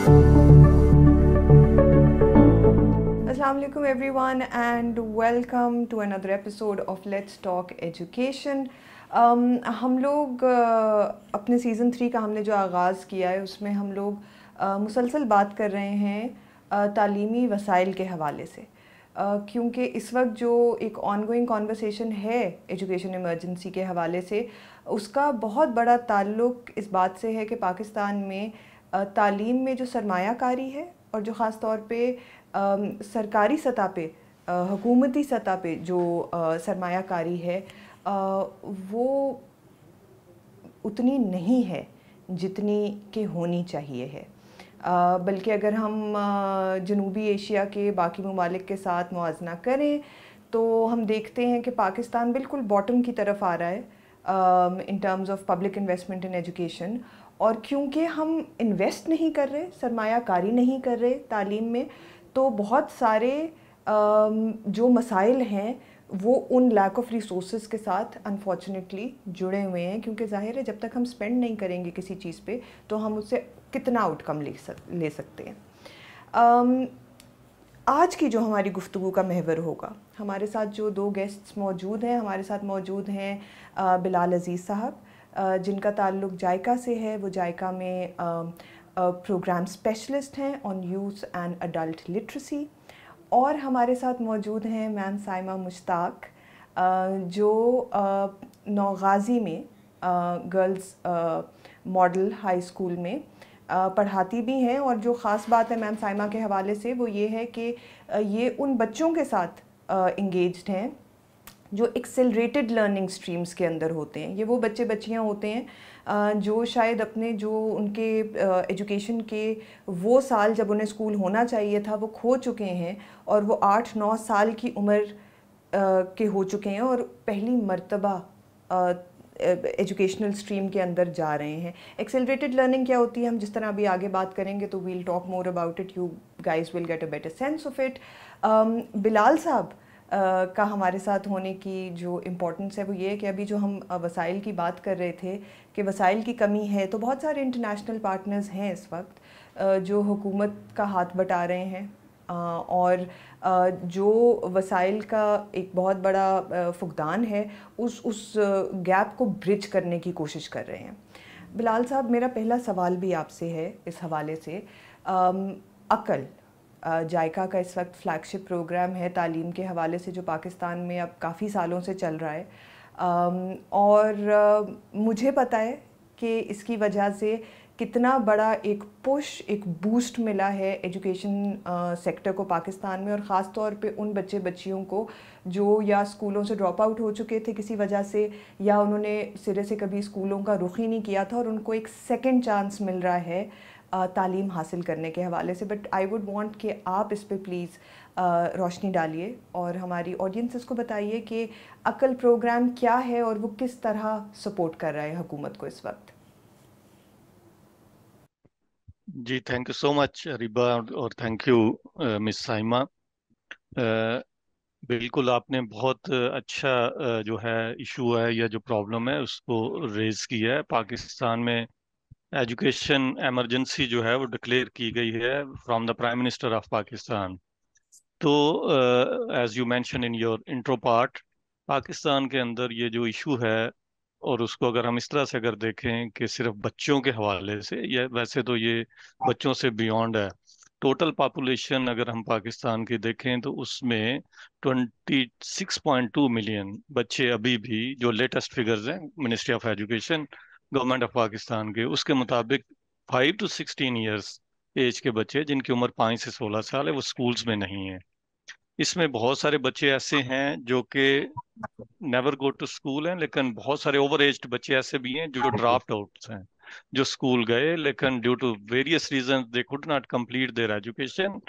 Assalamu alaikum everyone and welcome to another episode of Let's Talk Education. हम लोग अपने season 3 का हमने जो आगाज़ किया है उसमें हम लोग मुसलसल बात कर रहे हैं तालीमी वसाइल के हवाले से, क्योंकि इस वक्त जो एक ऑनगोइंग कॉन्वर्सेशन है एजुकेशन इमरजेंसी के हवाले से, उसका बहुत बड़ा ताल्लुक़ इस बात से है कि पाकिस्तान में तालीम में जो सरमायाकारी है और जो ख़ास तौर पे सरकारी सतह पे, हुकूमती सतह पे जो सरमायाकारी है वो उतनी नहीं है जितनी कि होनी चाहिए है। बल्कि अगर हम जनूबी एशिया के बाकी ममालिक के साथ मुआजना करें तो हम देखते हैं कि पाकिस्तान बिल्कुल बॉटम की तरफ आ रहा है in terms of public investment in education. और क्योंकि हम इन्वेस्ट नहीं कर रहे, सरमायाकारी नहीं कर रहे तालीम में, तो बहुत सारे जो मसाइल हैं वो उन लैक ऑफ रिसोर्सेज के साथ अनफॉर्चुनेटली जुड़े हुए हैं, क्योंकि ज़ाहिर है जब तक हम स्पेंड नहीं करेंगे किसी चीज़ पे तो हम उससे कितना आउटकम ले सकते हैं। आज की जो हमारी गुफ्तगू का महवर होगा, हमारे साथ जो दो गेस्ट्स मौजूद हैं, हमारे साथ मौजूद हैं बिलाल अज़ीज़ साहब जिनका ताल्लुक़ जायका से है। वो जायका में प्रोग्राम स्पेशलिस्ट हैं on youth and adult literacy. और हमारे साथ मौजूद हैं मैम साइमा मुश्ताक जो नौगाज़ी में गर्ल्स मॉडल हाई स्कूल में पढ़ाती भी हैं। और जो ख़ास बात है मैम साइमा के हवाले से वो ये है कि ये उन बच्चों के साथ इंगेज्ड हैं जो एक्सेलरेटेड लर्निंग स्ट्रीम्स के अंदर होते हैं। ये वो बच्चे बच्चियाँ होते हैं जो शायद अपने जो उनके एजुकेशन के वो साल जब उन्हें स्कूल होना चाहिए था वो खो चुके हैं, और वो 8-9 साल की उम्र के हो चुके हैं और पहली मर्तबा एजुकेशनल स्ट्रीम के अंदर जा रहे हैं। एक्सेलरेटेड लर्निंग क्या होती है हम जिस तरह अभी आगे बात करेंगे तो we'll talk more about it, you guys will get a better sense of it. Bilal साहब का हमारे साथ होने की जो इम्पोर्टेंस है वो ये है कि अभी जो हम वसाइल की बात कर रहे थे कि वसाइल की कमी है, तो बहुत सारे इंटरनेशनल पार्टनर्स हैं इस वक्त जो हुकूमत का हाथ बटा रहे हैं और जो वसाइल का एक बहुत बड़ा फुकदान है उस गैप को ब्रिज करने की कोशिश कर रहे हैं। बिलाल साहब, मेरा पहला सवाल भी आपसे है इस हवाले से। अकल जायका का इस वक्त फ्लैगशिप प्रोग्राम है तालीम के हवाले से जो पाकिस्तान में अब काफ़ी सालों से चल रहा है, और मुझे पता है कि इसकी वजह से कितना बड़ा एक पुश, एक बूस्ट मिला है एजुकेशन सेक्टर को पाकिस्तान में, और ख़ास तौर पे उन बच्चे बच्चियों को जो या स्कूलों से ड्रॉप आउट हो चुके थे किसी वजह से, या उन्होंने सिरे से कभी स्कूलों का रुख ही नहीं किया था और उनको एक सेकंड चांस मिल रहा है तालीम हासिल करने के हवाले से। बट आई वुड वांट कि आप इस पे प्लीज़ रोशनी डालिए और हमारी ऑडियंसेस को बताइए कि अकल प्रोग्राम क्या है और वो किस तरह सपोर्ट कर रहा है हुकूमत को इस वक्त। जी, thank you so much Riba, और थैंक यू मिस साइमा। बिल्कुल आपने बहुत अच्छा जो है इशू है या जो प्रॉब्लम है उसको रेज किया है। पाकिस्तान में एजुकेशन इमरजेंसी जो है वो डिक्लेयर की गई है from the prime minister of Pakistan. तो as you mention in your intro part, Pakistan के अंदर ये जो इशू है, और उसको अगर हम इस तरह से अगर देखें कि सिर्फ बच्चों के हवाले से, या वैसे तो ये बच्चों से बियॉन्ड है। टोटल पॉपुलेशन अगर हम पाकिस्तान की देखें तो उसमें 26.2 मिलियन बच्चे अभी भी, जो लेटेस्ट फिगर्स हैं ministry of education government of Pakistan के, उसके मुताबिक 5 to 16 ईयर्स एज के बच्चे जिनकी उम्र 5 से 16 साल है वो स्कूल्स में नहीं है। इसमें बहुत सारे बच्चे ऐसे हैं जो कि नेवर गो टू स्कूल हैं, लेकिन बहुत सारे ओवर एज्ड बच्चे ऐसे भी हैं जो ड्रॉप्ड आउट हैं, जो स्कूल गए लेकिन due to various reason they could not complete their education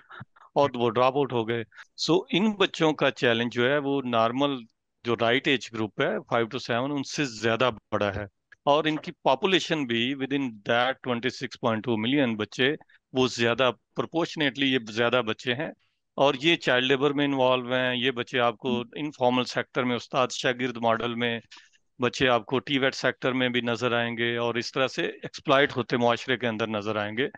और वो ड्रॉप आउट हो गए। सो इन बच्चों का चैलेंज जो है वो नॉर्मल जो राइट एज ग्रुप है 5 to 7 उनसे ज्यादा बड़ा है, और इनकी पॉपुलेशन भी विद इन दैट 26.2 मिलियन बच्चे, वो ज्यादा प्रोपोर्शनेटली ये ज्यादा बच्चे हैं। और ये चाइल्ड लेबर में इन्वॉल्व हैं। ये बच्चे आपको इनफॉर्मल सेक्टर में उस्ताद शागिर्द मॉडल में बच्चे आपको टीवेट सेक्टर में भी नजर आएंगे, और इस तरह से एक्सप्लॉइट होते मुआशरे के अंदर नजर आएंगे।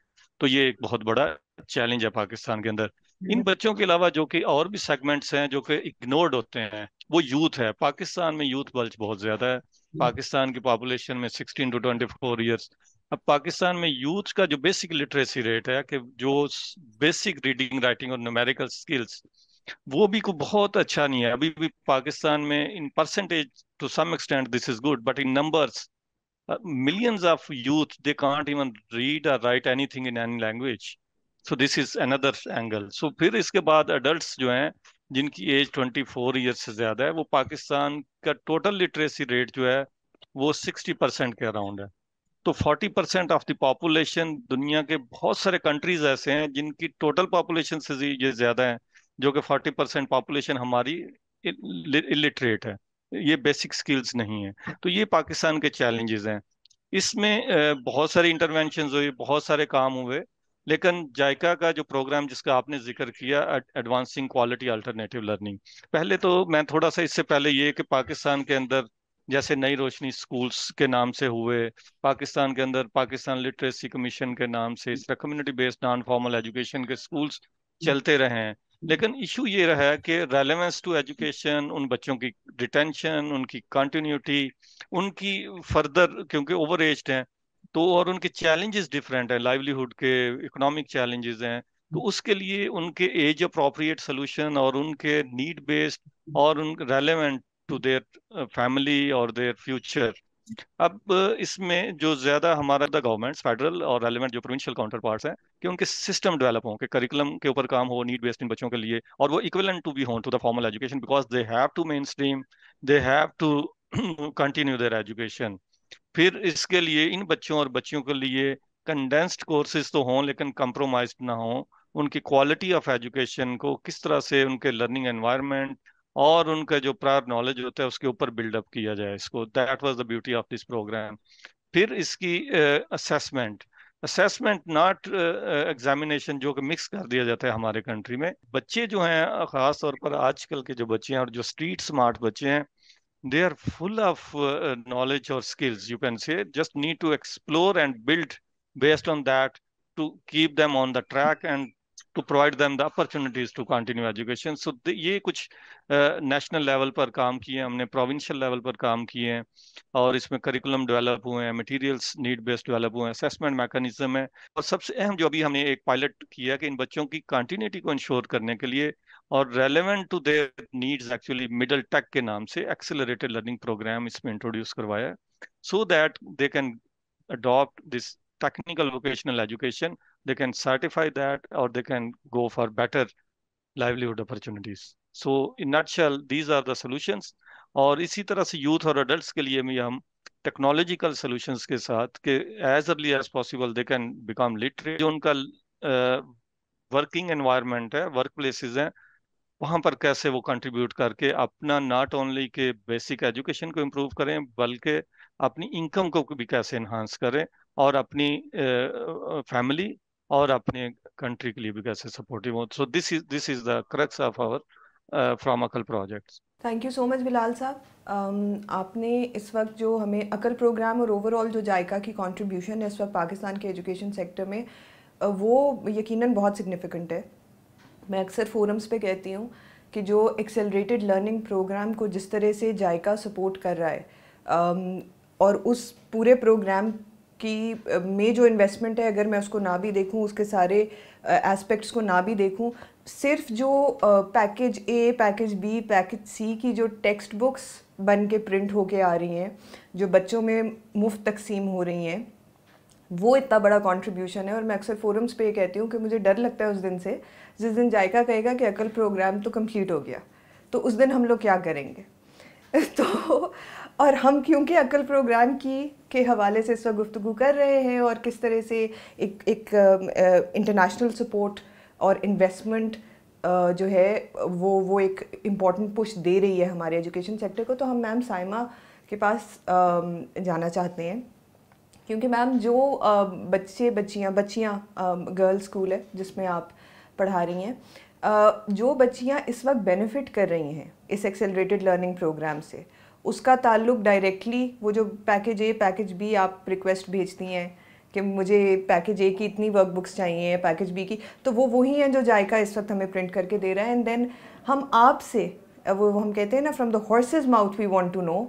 तो ये एक बहुत बड़ा चैलेंज है पाकिस्तान के अंदर। इन बच्चों के अलावा जो कि और भी सेगमेंट्स हैं जो कि इग्नोर्ड होते हैं, वो यूथ है। पाकिस्तान में यूथ बल्ज बहुत ज्यादा है। पाकिस्तान की पॉपुलेशन में 16 to 24 ईयर्स। अब पाकिस्तान में यूथ का जो बेसिक लिटरेसी रेट है, कि जो बेसिक रीडिंग राइटिंग और न्यूमेरिकल स्किल्स, वो भी को बहुत अच्छा नहीं है अभी भी पाकिस्तान में। In percentage to some extent this is good, but in numbers millions of youth, they can't even read or write anything in any language. So this is another angle. So फिर इसके बाद adults जो हैं जिनकी as 24 years से ज्यादा है, वो पाकिस्तान का टोटल लिटरेसी रेट जो है वो 60% के अराउंड है। तो 40% ऑफ द पॉपुलेशन, दुनिया के बहुत सारे कंट्रीज ऐसे हैं जिनकी टोटल पॉपुलेशन से ये ज्यादा है, जो कि 40% पॉपुलेशन हमारी इलिटरेट है, ये बेसिक स्किल्स नहीं है। तो ये पाकिस्तान के चैलेंजेस हैं। इसमें बहुत सारी इंटरवेंशंस हुई, बहुत सारे काम हुए, लेकिन जायका का जो प्रोग्राम जिसका आपने जिक्र किया, एडवांसिंग क्वालिटी अल्टरनेटिव लर्निंग, पहले तो मैं थोड़ा सा इससे पहले ये कि पाकिस्तान के अंदर जैसे नई रोशनी स्कूल्स के नाम से हुए, पाकिस्तान के अंदर पाकिस्तान लिटरेसी कमीशन के नाम से इस तरह community based non formal education के स्कूल्स चलते रहे हैं। लेकिन इशू ये रहा है कि रेलेवेंस टू एजुकेशन, उन बच्चों की रिटेंशन, उनकी कंटिन्यूटी, उनकी फर्दर, क्योंकि ओवर एज्ड हैं तो, और उनके चैलेंजेस डिफरेंट है, लाइवलीहुड के इकोनॉमिक चैलेंजेस हैं, तो उसके लिए उनके एज अप्रोप्रिएट सोल्यूशन और उनके नीड बेस्ड और उन रेलेवेंट टू देयर फैमिली और देयर फ्यूचर। अब इसमें जो ज्यादा हमारा द गवर्नमेंट्स फेडरल और रेलिवेंट जो प्रोविंशियल काउंटर पार्ट्स हैं, कि उनके सिस्टम डेवलप हों, कि करिकुलम के ऊपर काम हो नीड बेस्ड इन बच्चों के लिए, और वो equivalent to be on to the formal education, because they have to mainstream, they have to continue their education. फिर इसके लिए इन बच्चों और बच्चियों के लिए कंडेंस्ड कोर्सेज तो हों, लेकिन कंप्रोमाइज ना हो। उनकी क्वालिटी ऑफ एजुकेशन को किस तरह से उनके लर्निंग एनवायरनमेंट और उनका जो प्रायर नॉलेज होता है उसके ऊपर बिल्डअप किया जाए इसको, that was the beauty of this program. फिर इसकी असेसमेंट, असेसमेंट नॉट एग्जामिनेशन, जो कि मिक्स कर दिया जाता है हमारे कंट्री में। बच्चे जो हैं, खास तौर पर आजकल के जो बच्चे हैं और जो स्ट्रीट स्मार्ट बच्चे हैं, they are full of knowledge or skills, you can say, just need to explore and build based on that, to keep them on the track and to provide them the opportunities to continue education. So ये कुछ national level पर काम किए हमने, provincial level पर काम किए हैं, और इसमें करिकुलम डेवलप हुए हैं, मटेरियल्स नीड बेस्ड डेवलप हुए हैं, असेसमेंट मैकेनिज्म है, और सबसे अहम जो अभी हमने एक पायलट किया कि इन बच्चों की कंटिन्यूटी को इंश्योर करने के लिए और relevant to their needs, actually middle tech के नाम से एक्सेलरेटेड लर्निंग प्रोग्राम इसमें इंट्रोड्यूस करवाया, so that they can adopt this technical vocational education, they can certify that, or they can go for better livelihood opportunities. So in nutshell these are the solutions। और इसी तरह से youth और adults के लिए भी हम टेक्नोलॉजिकल सॉल्यूशंस के साथ कि as early as possible they can become literate, जो उनका वर्किंग एनवायरनमेंट है, वर्क प्लेसेस हैं, वहां पर कैसे वो कंट्रीब्यूट करके अपना नॉट ओनली के बेसिक एजुकेशन को इम्प्रूव करें, बल्कि अपनी इनकम को भी कैसे इन्हांस करें, और अपनी फैमिली और अपने कंट्री के लिए भी कैसे सपोर्टिव हो। So this is the crux of our फ्रॉम अकल projects. Thank you so much Bilal sahab. आपने इस वक्त जो हमें अकल प्रोग्राम और ओवरऑल जो जायका की कंट्रीब्यूशन है इस वक्त पाकिस्तान के एजुकेशन सेक्टर में, वो यकीनन बहुत सिग्निफिकेंट है। मैं अक्सर फोरम्स पे कहती हूँ कि जो एक्सेलरेटेड लर्निंग प्रोग्राम को जिस तरह से जायका सपोर्ट कर रहा है, और उस पूरे प्रोग्राम की में जो इन्वेस्टमेंट है, अगर मैं उसको ना भी देखूं, उसके सारे एस्पेक्ट्स को ना भी देखूं, सिर्फ जो पैकेज ए, पैकेज बी, पैकेज सी की जो टेक्स्ट बुक्स बन के प्रिंट होके आ रही हैं, जो बच्चों में मुफ्त तकसीम हो रही हैं, वो इतना बड़ा कंट्रीब्यूशन है। और मैं अक्सर फोरम्स पे ये कहती हूँ कि मुझे डर लगता है उस दिन से जिस दिन जायका कहेगा कि अकल प्रोग्राम तो कंप्लीट हो गया, तो उस दिन हम लोग क्या करेंगे। तो और हम क्योंकि अकल प्रोग्राम की के हवाले से इस वक्त गुफ्तगू कर रहे हैं, और किस तरह से एक इंटरनेशनल सपोर्ट और इन्वेस्टमेंट जो है वो एक इम्पॉर्टेंट पुश दे रही है हमारे एजुकेशन सेक्टर को, तो हम मैम साइमा के पास जाना चाहते हैं। क्योंकि मैम जो बच्चियाँ गर्ल्स स्कूल है जिसमें आप पढ़ा रही हैं, जो बच्चियाँ इस वक्त बेनिफिट कर रही हैं इस एक्सेलरेटेड लर्निंग प्रोग्राम से, उसका ताल्लुक डायरेक्टली वो जो पैकेज ए, पैकेज बी आप रिक्वेस्ट भेजती हैं कि मुझे पैकेज ए की इतनी वर्क बुक्स चाहिए, पैकेज बी की, तो वो वही हैं जो जायका इस वक्त हमें प्रिंट करके दे रहा है। एंड देन हम आपसे, वो हम कहते हैं ना, from the horse's mouth we want to know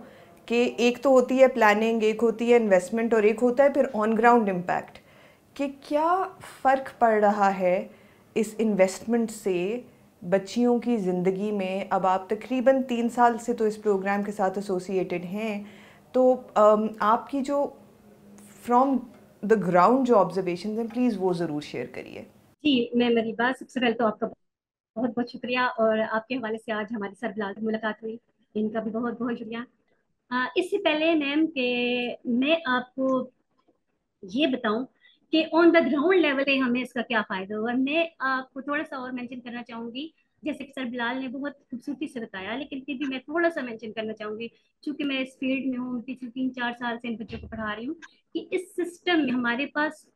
कि एक तो होती है प्लानिंग, एक होती है इन्वेस्टमेंट, और एक होता है फिर ऑन ग्राउंड इम्पैक्ट, कि क्या फ़र्क पड़ रहा है इस इन्वेस्टमेंट से बच्चियों की ज़िंदगी में। अब आप तकरीबन 3 साल से तो इस प्रोग्राम के साथ एसोसिएटेड हैं, तो आपकी जो फ्रॉम द ग्राउंड जो ऑब्जर्वेशन हैं, प्लीज़ वो ज़रूर शेयर करिए। जी, मैं मरीबा, सबसे पहले तो आपका बहुत बहुत शुक्रिया, और आपके हवाले से आज हमारी सर बिलाल से मुलाकात हुई, इनका भी बहुत बहुत शुक्रिया। इससे पहले मैम के मैं आपको ये बताऊं कि ऑन द ग्राउंड लेवल पे हमें इसका क्या फायदा हुआ, मैं आपको थोड़ा सा और मेंशन करना चाहूंगी। जैसे कि सर बिलाल ने बहुत खूबसूरती से बताया, लेकिन फिर भी मैं थोड़ा सा मेंशन करना चाहूंगी, क्योंकि मैं इस फील्ड में हूँ, पिछले 3-4 साल से इन बच्चों को पढ़ा रही हूँ, कि इस सिस्टम में हमारे पास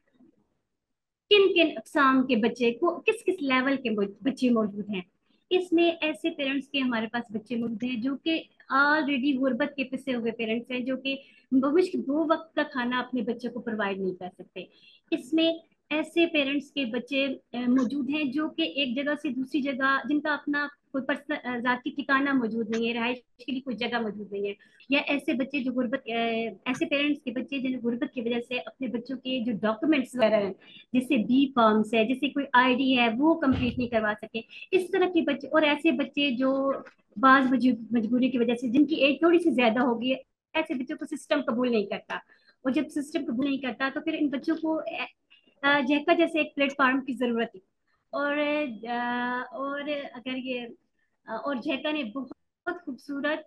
किन किन अकसाम के बच्चे को, किस किस लेवल के बच्चे मौजूद हैं। इसमें ऐसे पेरेंट्स के हमारे पास बच्चे मौजूद हैं जो कि ऑलरेडी गुर्बत के पिसे हुए पेरेंट्स हैं, जो कि भविष्य 2 वक्त का खाना अपने बच्चे को प्रोवाइड नहीं कर सकते। इसमें ऐसे पेरेंट्स के बच्चे मौजूद हैं जो कि एक जगह से दूसरी जगह, जिनका अपना कोई पर्सनल जाति ठिकाना मौजूद नहीं है, रहायश के लिए कोई जगह मौजूद नहीं है, या ऐसे बच्चे जो गुर्बत, ऐसे पेरेंट्स के बच्चे जिन्हें गुर्बत की वजह से अपने बच्चों के जो डॉक्यूमेंट्स वगैरह हैं, जैसे बी फॉर्म्स है, जैसे कोई आईडी है, वो कंप्लीट नहीं करवा सके, इस तरह के बच्चे, और ऐसे बच्चे जो बाज मजबूरी की वजह से जिनकी एज थोड़ी सी ज्यादा होगी, ऐसे बच्चों को सिस्टम कबूल नहीं करता। और जब सिस्टम कबूल नहीं करता तो फिर इन बच्चों को जैका जैसे एक प्लेटफॉर्म की जरूरत है। और अगर ये और जैका ने बहुत खूबसूरत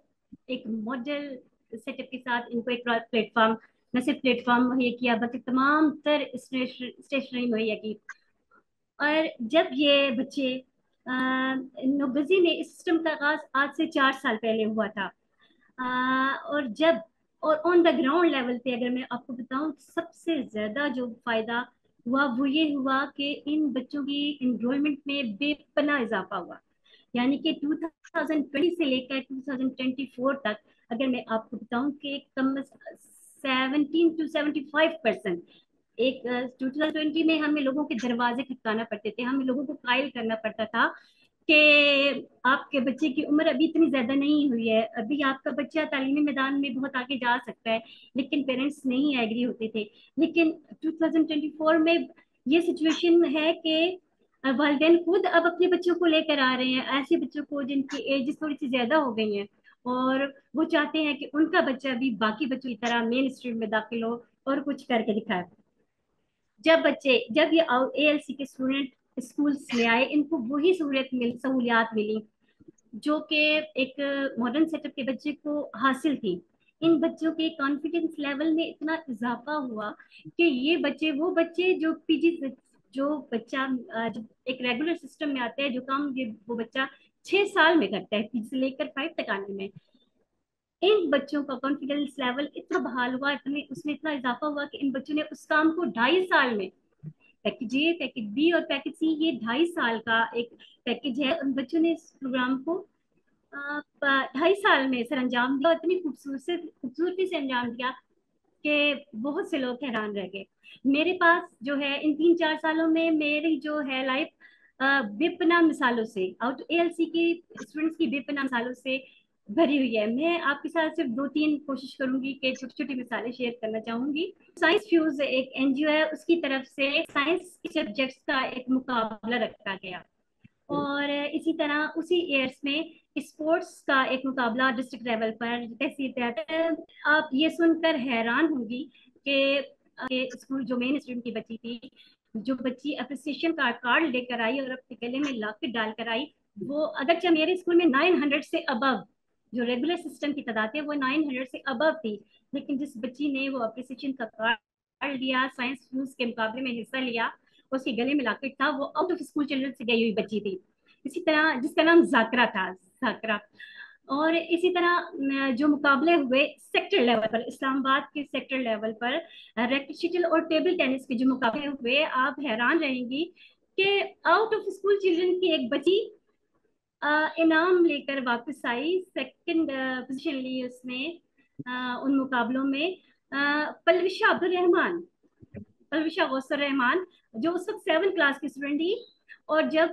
एक मॉडल सेटअप के साथ इनको एक प्लेटफॉर्म, न सिर्फ प्लेटफॉर्म मुहैया किया, बल्कि तमाम तर स्टेशनरी मुहैया की। और जब ये बच्चे नोगजी में इस सिस्टम का आगाज आज से 4 साल पहले हुआ था, और जब, और ऑन द ग्राउंड लेवल पे अगर मैं आपको बताऊं, सबसे ज्यादा जो फायदा हुआ वो ये हुआ कि इन बच्चों की इनरोलमेंट में बेपना इजाफा हुआ। यानी कि 2020 से लेकर 2024 तक, अगर मैं आपको बताऊं कि कम 17 to 75%, एक 2020 में हमें लोगों के दरवाजे खटकाना पड़ते थे, हमें लोगों को कायल करना पड़ता था कि आपके बच्चे की उम्र अभी इतनी ज्यादा नहीं हुई है, अभी आपका बच्चा तालीमी मैदान में बहुत आगे जा सकता है, लेकिन पेरेंट्स नहीं एग्री होते थे। लेकिन 2024 में ये सिचुएशन है कि वालिदैन खुद अब अपने बच्चों को लेकर आ रहे हैं, ऐसे बच्चों को जिनकी एज थोड़ी सी ज्यादा हो गई है, और वो चाहते हैं कि उनका बच्चा भी बाकी बच्चों की तरह मेन स्ट्रीम में दाखिल हो और कुछ करके दिखाए। जब ये एएलसी के स्टूडेंट स्कूल्स में आए, इनको वही सहूलियात मिली जो कि एक मॉडर्न सेटअप के बच्चे को हासिल थी। इन बच्चों के कॉन्फिडेंस लेवल में इतना इजाफा हुआ कि ये बच्चे, वो बच्चे जो पीजी, जो बच्चा जब एक रेगुलर सिस्टम में आता है, जो काम ये वो बच्चा 6 साल में करता है, पीजी से लेकर 5 तक आने में, इन बच्चों का कॉन्फिडेंस लेवल इतना बहाल हुआ, इतने उसमें इतना इजाफा हुआ कि इन बच्चों ने उस काम को 2.5 साल में, पैकेज ए, पैकेज बी और पैकेज सी, ये 2.5 साल का एक पैकेज है, उन बच्चों ने इस प्रोग्राम को 2.5 साल में सर अंजाम दिया, और इतनी खूबसूरती से अंजाम दिया कि बहुत से लोग हैरान रह गए। मेरे पास जो है इन 3-4 सालों में मेरी जो है लाइफ बेपनाह मिसालों से, आउट एएलसी की स्टूडेंट्स की बेपनाह मिसालों से भरी हुई है। मैं आपके साथ सिर्फ 2-3 कोशिश करूंगी कि छोटी छोटी मिसालें शेयर करना चाहूंगी। साइंस फ्यूज एक एनजीओ है, उसकी तरफ से साइंस के सब्जेक्ट्स का एक मुकाबला रखा गया, और इसी तरह उसी ईयर्स में स्पोर्ट्स का एक मुकाबला डिस्ट्रिक्ट लेवल पर तहसील पे। आप ये सुनकर हैरान होंगी कि स्कूल जो मेन स्ट्रीम की बच्ची थी, जो बच्ची अप्रिसिएशन कार्ड लेकर आई और अपने गले में लॉकेट डालकर आई, वो अगरचे मेरे स्कूल में 900 से अबव, जो रेगुलर सिस्टम की तादाद है वो 900 से अबव थी, लेकिन जिस बच्ची ने वो अप्रिसिएशन का कार्ड लिया, साइंस फ्यूज के मुकाबले में हिस्सा लिया, उसके गले में लॉकेट था, वो आउट ऑफ स्कूल चिल्ड्रन से गई हुई बच्ची थी। इसी तरह जिसका नाम जाकरा था, जाकरा। और इसी तरह जो मुकाबले हुए सेक्टर लेवल पर, इस्लामाबाद के सेक्टर लेवल पर रैकेट शटल और टेबल टेनिस के जो मुकाबले हुए, आप हैरान रहेंगी कि आउट ऑफ स्कूल चिल्ड्रन की एक बच्ची इनाम लेकर वापस आई, सेकंड पोजीशन ली उसने उन मुकाबलों में। पलविशा अब्दुल रहमान, अलविशा गौसर रहमान, जो उस वक्त 7th क्लास की स्टूडेंट थी। और जब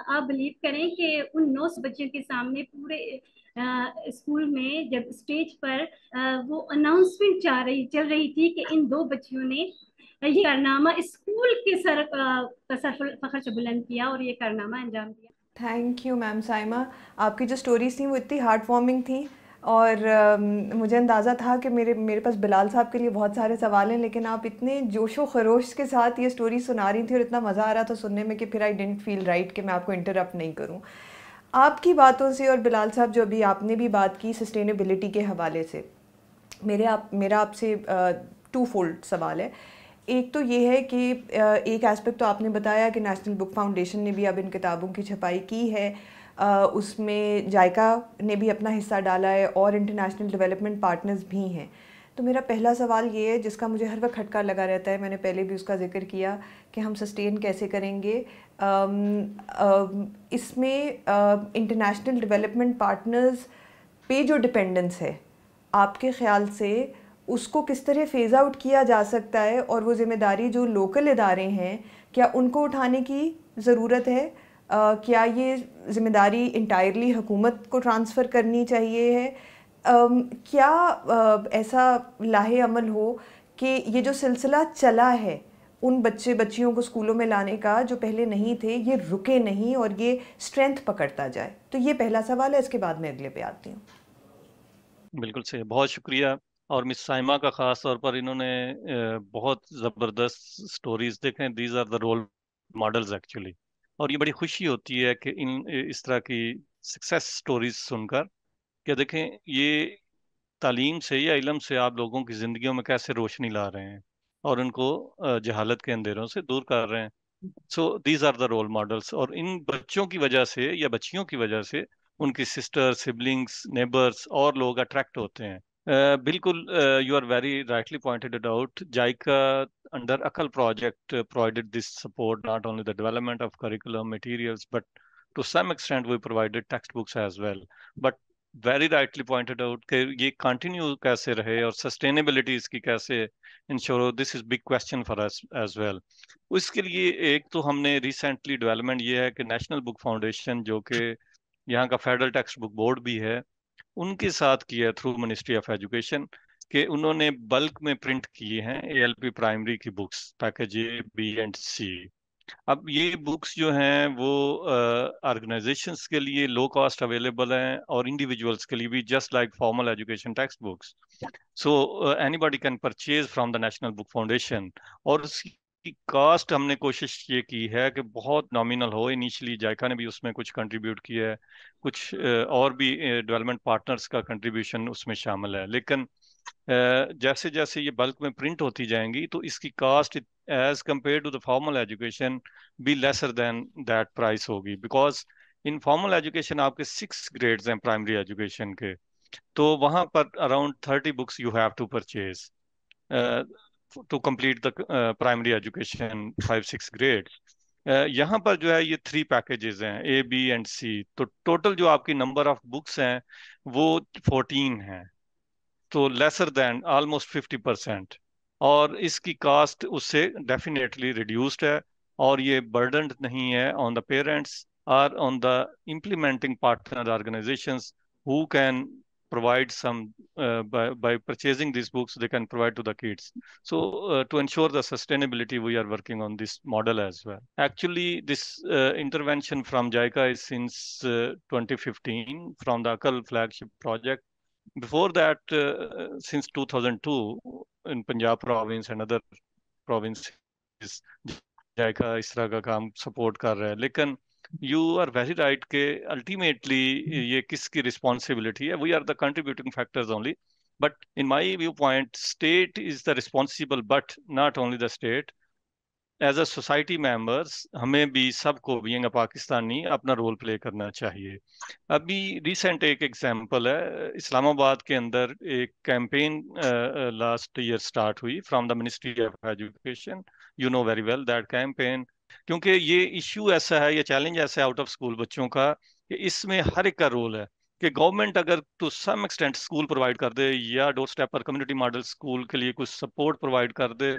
आप बिलीव करें कि उन 9 बच्चों के सामने पूरे स्कूल में जब स्टेज पर वो अनाउंसमेंट चल रही थी कि इन 2 बच्चियों ने ये कारनामा स्कूल के सर फखर से बुलंद किया और ये कारनामा अंजाम दिया। Thank you ma'am Saima. आपकी जो स्टोरीज थी वो इतनी हार्ट वार्मिंग थी, और मुझे अंदाज़ा था कि मेरे पास बिलाल साहब के लिए बहुत सारे सवाल हैं, लेकिन आप इतने जोशो खरोश के साथ ये स्टोरी सुना रही थी और इतना मज़ा आ रहा था सुनने में कि फिर आई डेंट फील राइट कि मैं आपको इंटरप्ट नहीं करूं। आपकी बातों से और बिलाल साहब जो अभी आपने भी बात की सस्टेनेबिलिटी के हवाले से, मेरा आपसे टू फोल्ड सवाल है। एक तो ये है कि एक एस्पेक्ट तो आपने बताया कि नेशनल बुक फाउंडेशन ने भी अब इन किताबों की छपाई की है, उसमें जायका ने भी अपना हिस्सा डाला है और इंटरनेशनल डेवलपमेंट पार्टनर्स भी हैं। तो मेरा पहला सवाल ये है जिसका मुझे हर वक्त खटका लगा रहता है, मैंने पहले भी उसका जिक्र किया कि हम सस्टेन कैसे करेंगे इसमें इंटरनेशनल डेवलपमेंट पार्टनर्स पे जो डिपेंडेंस है, आपके ख़्याल से उसको किस तरह फ़ेज़ आउट किया जा सकता है, और वो ज़िम्मेदारी जो लोकल इदारे हैं क्या उनको उठाने की ज़रूरत है? क्या ये ज़िम्मेदारी इंटायरली हुकूमत को ट्रांसफ़र करनी चाहिए है? क्या ऐसा लाहे अमल हो कि ये जो सिलसिला चला है उन बच्चियों को स्कूलों में लाने का जो पहले नहीं थे, ये रुके नहीं और ये स्ट्रेंथ पकड़ता जाए? तो ये पहला सवाल है, इसके बाद मैं अगले पे आती हूँ। बिल्कुल सही, बहुत शुक्रिया। और मिस साइमा का खास तौर पर, इन्होंने बहुत ज़बरदस्त स्टोरीज देखें, these are the role models actually. और ये बड़ी खुशी होती है कि इस तरह की सक्सेस स्टोरीज सुनकर, कि देखें ये तालीम से या इल्म से आप लोगों की ज़िंदगियों में कैसे रोशनी ला रहे हैं और उनको जहालत के अंधेरों से दूर कर रहे हैं। So these are the role models, और इन बच्चों की वजह से या बच्चियों की वजह से उनकी सिस्टर, सिबलिंग्स, नेबर्स और लोग अट्रैक्ट होते हैं। बिल्कुल, you are very rightly pointed it out. JICA under ACAL project provided this support, not only the development of curriculum materials, but to some extent we provided textbooks as well. But very rightly pointed out कि ये continue कैसे रहे और sustainability इसकी कैसे ensure हो, this is big question for us as well. उसके लिए एक तो हमने रिसेंटली डेवलपमेंट ये है कि नेशनल बुक फाउंडेशन, जो कि यहाँ का फेडरल टेक्स्ट बुक बोर्ड भी है, उनके साथ किया थ्रू मिनिस्ट्री ऑफ एजुकेशन, कि उन्होंने बल्क में प्रिंट किए हैं ALP प्राइमरी की books, package A, B and C। अब ये बुक्स जो हैं वो ऑर्गेनाइजेशंस के लिए लो कॉस्ट अवेलेबल हैं और इंडिविजुअल्स के लिए भी, just like formal education text books. So anybody can purchase from the national book foundation. और उसकी कॉस्ट हमने कोशिश ये की है कि बहुत नॉमिनल हो। इनिशियली जायका ने भी उसमें कुछ कंट्रीब्यूट किया है, कुछ और भी डेवलपमेंट पार्टनर्स का कंट्रीब्यूशन उसमें शामिल है, लेकिन जैसे जैसे ये बल्क में प्रिंट होती जाएंगी तो इसकी cost as compare to the formal education भी लेसर देन दैट प्राइस होगी। बिकॉज इन फॉर्मल एजुकेशन आपके 6 ग्रेड्स हैं प्राइमरी एजुकेशन के, तो वहां पर around 30 books you have to purchase to complete the primary education 5-6 grades. यहाँ पर जो है ये 3 पैकेजेस हैं, A, B एंड C, तो टोटल जो आपकी नंबर ऑफ बुक्स हैं वो 14 हैं, तो लेसर देन ऑलमोस्ट 50%। और इसकी कास्ट उससे डेफिनेटली रिड्यूस्ड है, और ये बर्डन नहीं है ऑन द पेरेंट्स और on the implementing partner organisations who can provide some by purchasing these books, they can provide to the kids. So to ensure the sustainability, we are working on this model as well. Actually this intervention from JICA is since 2015 from the ACAL flagship project. Before that, since 2002, in Punjab province and other provinces, जायका इस तरह का काम support कर रहा है। लेकिन you are very right के ultimately ये किसकी रिस्पॉन्सिबिलिटी है? We are the contributing factors only, but in my view point state is the responsible, but not only the state. As a society members हमें भी, सबको भी यंग पाकिस्तानी अपना role play करना चाहिए। अभी रिसेंट एक एग्जांपल है, इस्लामाबाद के अंदर एक कैंपेन लास्ट ईयर स्टार्ट हुई from the ministry of education. You know very well that campaign, क्योंकि ये इश्यू ऐसा है, ये चैलेंज ऐसा है आउट ऑफ स्कूल बच्चों का, कि इसमें हर एक का रोल है कि गवर्नमेंट अगर to some extent school provide कर दे या डोर स्टेप पर कम्युनिटी मॉडल स्कूल के लिए कुछ सपोर्ट प्रोवाइड कर दे,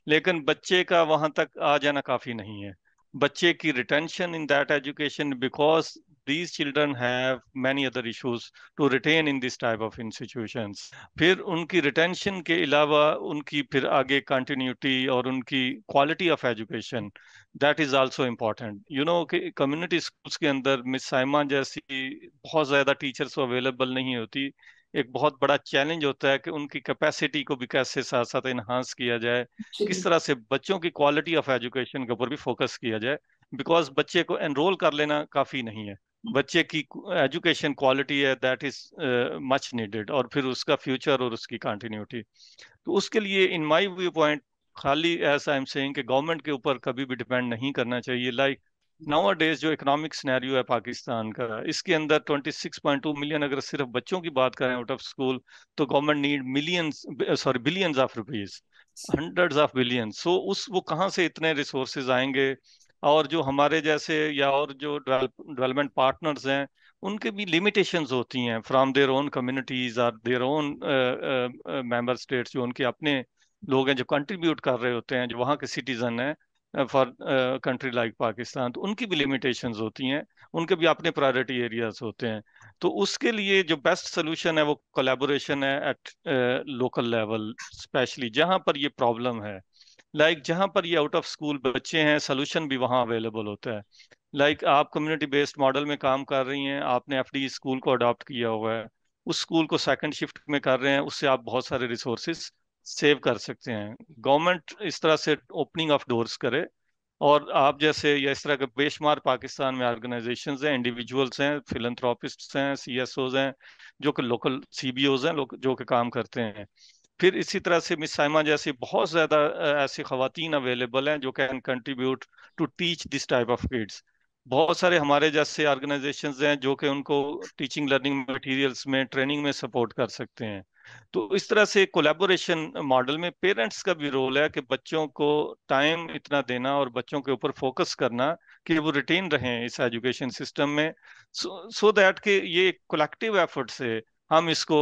लेकिन बच्चे का वहां तक आ जाना काफी नहीं है। बच्चे की retention in that education, because these children have many other issues to retain in this type of institutions। फिर उनकी रिटेंशन के अलावा उनकी फिर आगे कंटिन्यूटी और उनकी quality of education, that is also important. You know कि कम्युनिटी स्कूल्स के अंदर मिस साइमा जैसी बहुत ज्यादा टीचर्स अवेलेबल नहीं होती। एक बहुत बड़ा चैलेंज होता है कि उनकी कैपेसिटी को भी कैसे साथ साथ इन्हांस किया जाए, किस जी। तरह से बच्चों की क्वालिटी ऑफ एजुकेशन के ऊपर भी फोकस किया जाए। बिकॉज बच्चे को एनरोल कर लेना काफी नहीं है, बच्चे की एजुकेशन क्वालिटी है दैट इज मच नीडेड, और फिर उसका फ्यूचर और उसकी कंटिन्यूटी। तो उसके लिए इन माय व्यू पॉइंट खाली एज आई एम सेइंग कि गवर्नमेंट के ऊपर कभी भी डिपेंड नहीं करना चाहिए। लाइक नाउ डेज जो इकोनॉमिक सिनेरियो है पाकिस्तान का, इसके अंदर 26.2 मिलियन अगर सिर्फ बच्चों की बात करें आउट ऑफ स्कूल, तो government need millions, sorry billions of rupees, hundreds of billions. So उस वो कहाँ से इतने रिसोर्सेज आएंगे? और जो हमारे जैसे या और जो डेवलपमेंट पार्टनर्स हैं, उनके भी लिमिटेशंस होती हैं फ्रॉम देयर ओन कम्युनिटीज और देयर ओन मेंबर स्टेट्स, जो उनके अपने लोग हैं जो कंट्रीब्यूट कर रहे होते हैं, जो वहाँ के सिटीजन हैं फॉर कंट्री लाइक पाकिस्तान, तो उनकी भी लिमिटेशंस होती हैं, उनके भी अपने प्रायोरिटी एरियाज होते हैं। तो उसके लिए जो बेस्ट सोल्यूशन है वो कोलैबोरेशन है एट लोकल लेवल, स्पेशली जहाँ पर ये प्रॉब्लम है। जहाँ पर ये आउट ऑफ स्कूल बच्चे हैं, सोल्यूशन भी वहाँ अवेलेबल होता है। आप कम्युनिटी बेस्ड मॉडल में काम कर रही हैं, आपने एफडी स्कूल को अडॉप्ट किया हुआ है, उस स्कूल को सेकंड शिफ्ट में कर रहे हैं, उससे आप बहुत सारे रिसोर्सेज सेव कर सकते हैं। गवर्नमेंट इस तरह से ओपनिंग ऑफ डोर्स करे, और आप जैसे या इस तरह के बेशुमार पाकिस्तान में ऑर्गेनाइजेशंस हैं, इंडिविजुअल्स हैं, फिलंथ्रोपिस्ट्स हैं, सीएसओज हैं, जो कि लोकल सीबीओज हैं, जो कि काम करते हैं। फिर इसी तरह से मिस साइमा जैसी बहुत ज्यादा ऐसी खवातीन अवेलेबल हैं जो can contribute to teach this type of kids. बहुत सारे हमारे जैसे ऑर्गेनाइजेशंस हैं जो कि उनको टीचिंग लर्निंग मटेरियल्स में, ट्रेनिंग में सपोर्ट कर सकते हैं। तो इस तरह से कोलैबोरेशन मॉडल में पेरेंट्स का भी रोल है कि बच्चों को टाइम इतना देना और बच्चों के ऊपर फोकस करना कि वो रिटेन रहें इस एजुकेशन सिस्टम में, सो दैट कि ये कलेक्टिव एफर्ट से हम इसको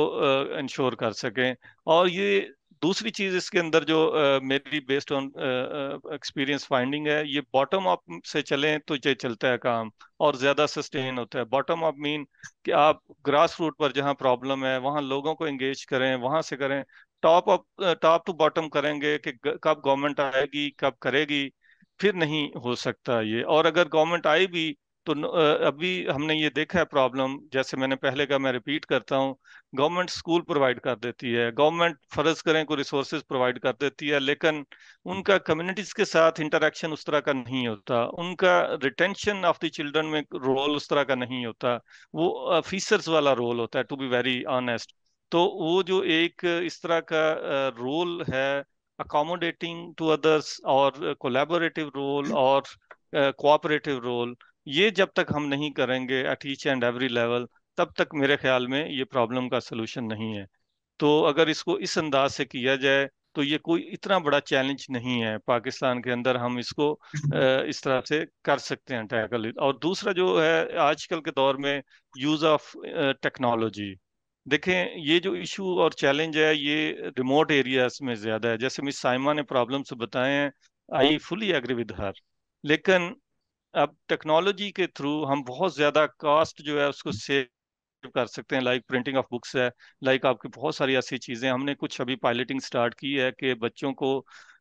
इंश्योर कर सकें। और ये दूसरी चीज इसके अंदर जो मेरी बेस्ड ऑन एक्सपीरियंस फाइंडिंग है, ये बॉटम अप से चलें तो ये चलता है काम और ज्यादा सस्टेन होता है। बॉटम अप मीन कि आप ग्रास रूट पर जहाँ प्रॉब्लम है वहाँ लोगों को एंगेज करें, वहां से करें। टॉप टू बॉटम करेंगे कि कब गवर्नमेंट आएगी, कब करेगी, फिर नहीं हो सकता ये। और अगर गवर्नमेंट आई भी तो अभी हमने ये देखा है प्रॉब्लम, जैसे मैंने पहले का मैं रिपीट करता हूँ, गवर्नमेंट स्कूल प्रोवाइड कर देती है, गवर्नमेंट फर्ज करें कोई रिसोर्सेज प्रोवाइड कर देती है, लेकिन उनका कम्युनिटीज के साथ इंटरेक्शन उस तरह का नहीं होता, उनका रिटेंशन ऑफ द चिल्ड्रन में रोल उस तरह का नहीं होता, वो ऑफिसर्स वाला रोल होता है, टू बी वेरी ऑनेस्ट। तो वो जो एक इस तरह का रोल है, अकोमोडेटिंग टू अदर्स और कोलैबोरेटिव रोल और कोऑपरेटिव रोल, ये जब तक हम नहीं करेंगे at each and every level, तब तक मेरे ख्याल में ये प्रॉब्लम का सलूशन नहीं है। तो अगर इसको इस अंदाज से किया जाए तो ये कोई इतना बड़ा चैलेंज नहीं है पाकिस्तान के अंदर, हम इसको इस तरह से कर सकते हैं टैकल। और दूसरा जो है आजकल के दौर में यूज ऑफ टेक्नोलॉजी, देखें ये जो इशू और चैलेंज है ये रिमोट एरियाज में ज्यादा है, जैसे मिस साइमा ने प्रॉब्लम्स बताए हैं, I fully agree with her. लेकिन अब टेक्नोलॉजी के थ्रू हम बहुत ज्यादा कॉस्ट जो है उसको सेव कर सकते हैं। प्रिंटिंग ऑफ बुक्स है, आपकी बहुत सारी ऐसी चीजें हमने कुछ अभी पायलटिंग स्टार्ट की है कि बच्चों को